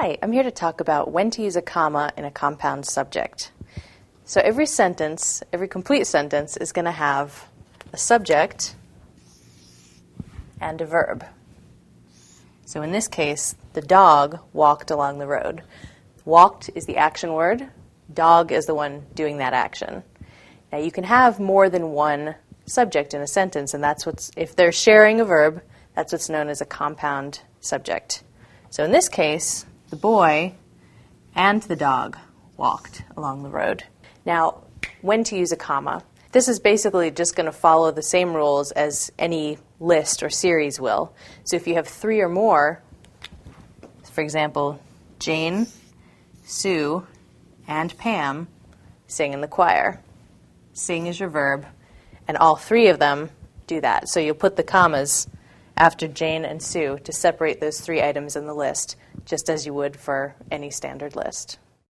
Hi, I'm here to talk about when to use a comma in a compound subject. So every sentence, every complete sentence is going to have a subject and a verb. So in this case, the dog walked along the road. Walked is the action word. Dog is the one doing that action. Now you can have more than one subject in a sentence, and if they're sharing a verb, that's what's known as a compound subject. So in this case, the boy and the dog walked along the road. Now, when to use a comma? This is basically just going to follow the same rules as any list or series will. So if you have three or more, for example, Jane, Sue, and Pam sing in the choir. Sing is your verb, and all three of them do that. So you'll put the commas after Jane and Sue to separate those three items in the list, just as you would for any standard list.